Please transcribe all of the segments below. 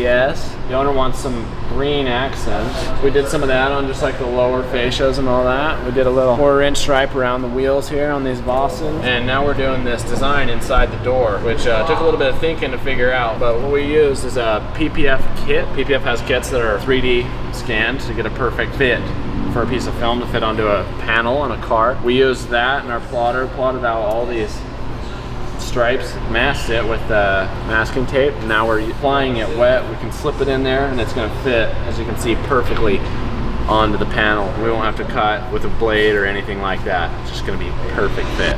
ABS. The owner wants some green accents. We did some of that on just like the lower fascias and all that. We did a little 1/4-inch stripe around the wheels here on these Boston. And now we're doing this design inside the door, which took a little bit of thinking to figure out. But what we used is a PPF kit. PPF has kits that are 3D scanned to get a perfect fit for a piece of film to fit onto a panel on a car. We used that in our plotter, plotted out all these stripes, masked it with masking tape. Now we're applying it wet. We can slip it in there and it's gonna fit, as you can see, perfectly onto the panel. We won't have to cut with a blade or anything like that. It's just gonna be a perfect fit.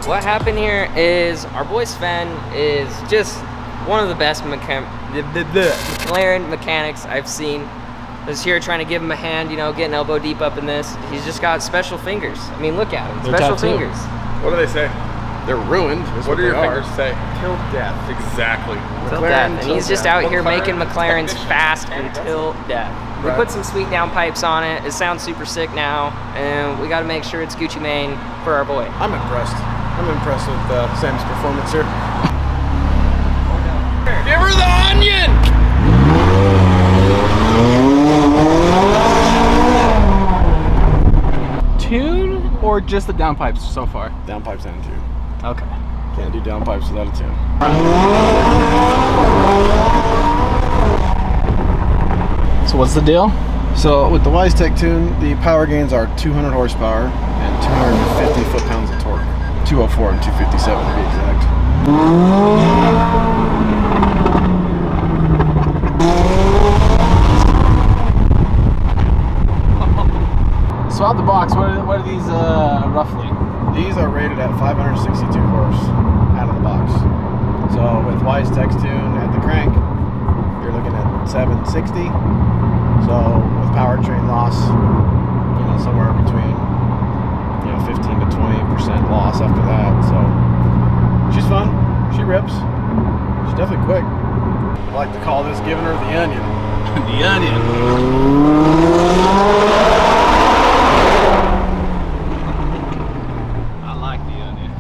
What happened here is our boy Sven is just one of the best McLaren mechanics I've seen. I was here trying to give him a hand, you know, getting elbow deep up in this. He's just got special fingers. I mean, look at him, special fingers. What do they say? They're ruined. What do your fingers say? Till death. Exactly. Till death. And he's just out here making McLarens fast until death. We put some sweet downpipes on it. It sounds super sick now, and we got to make sure it's Gucci Mane for our boy. I'm impressed. I'm impressed with Sam's performance here. Give her the onion! Tune or just the downpipes so far? Downpipes and tune. Okay. Can't do downpipes without a tune. So what's the deal? So with the Weistec tune, the power gains are 200 horsepower and 250 foot-pounds of torque. 204 and 257 to be exact. So out the box, what are these roughly? These are rated at 562 horse out of the box. So with Weistec's tune at the crank, you're looking at 760. So with powertrain loss, you know, somewhere between 15 to 20% loss after that. So she's fun. She rips. She's definitely quick. I like to call this giving her the onion. The onion. I like the onion.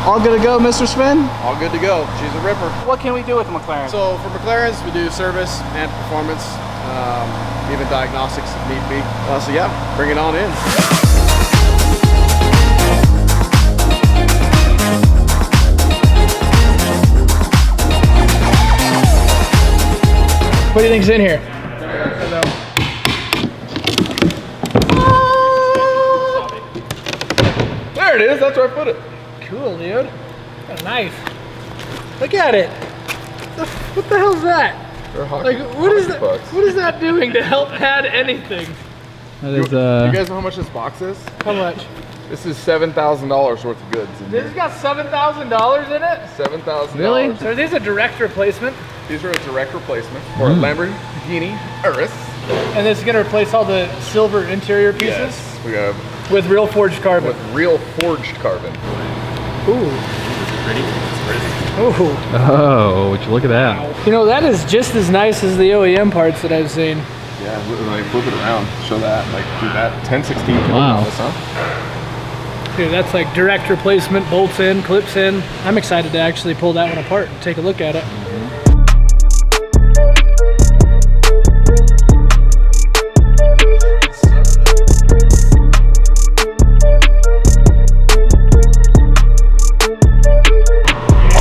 All good to go, Mr. Sven? All good to go. She's a ripper. What can we do with the McLaren? So for McLarens, we do service and performance, even diagnostics if need be. So yeah, bring it on in. What do you think's in here? There it is, that's where I put it. Cool, dude. Got a knife. Look at it. What the hell's that? Like, what is that? What is that doing to help add anything? That is, you guys know how much this box is? How much? This is $7,000 worth of goods. This has got $7,000 in it? $7,000. Really? So are these a direct replacement? These are a direct replacement for a Lamborghini Urus. And this is going to replace all the silver interior pieces? Yes, we got with real forged carbon. With real forged carbon. Ooh. Pretty. Ooh. Oh, would you look at that? You know, that is just as nice as the OEM parts that I've seen. Yeah, like flip it around, show that, like do that 1016. Wow. This, huh? Dude, that's like direct replacement, bolts in, clips in. I'm excited to actually pull that one apart and take a look at it.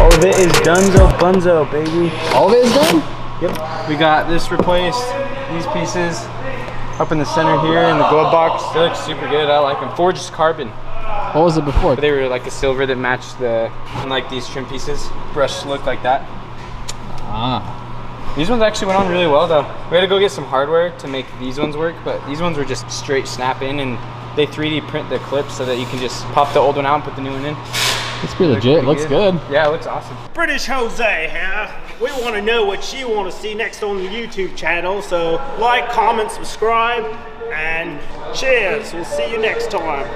All of it is donezo bunzo, baby. All of it is done? Yep. We got this replaced, these pieces up in the center here in the glove box. They look super good. I like them. Forged carbon. What was it before? They were like the silver that matched the, and like these trim pieces. Brushed look like that. Ah. These ones actually went on really well though. We had to go get some hardware to make these ones work, but these ones were just straight snap in, and they 3D print the clips so that you can just pop the old one out and put the new one in. It's pretty legit. Looks good. Yeah, it looks awesome. British Jose here. We want to know what you want to see next on the YouTube channel, so like, comment, subscribe, and cheers. We'll see you next time.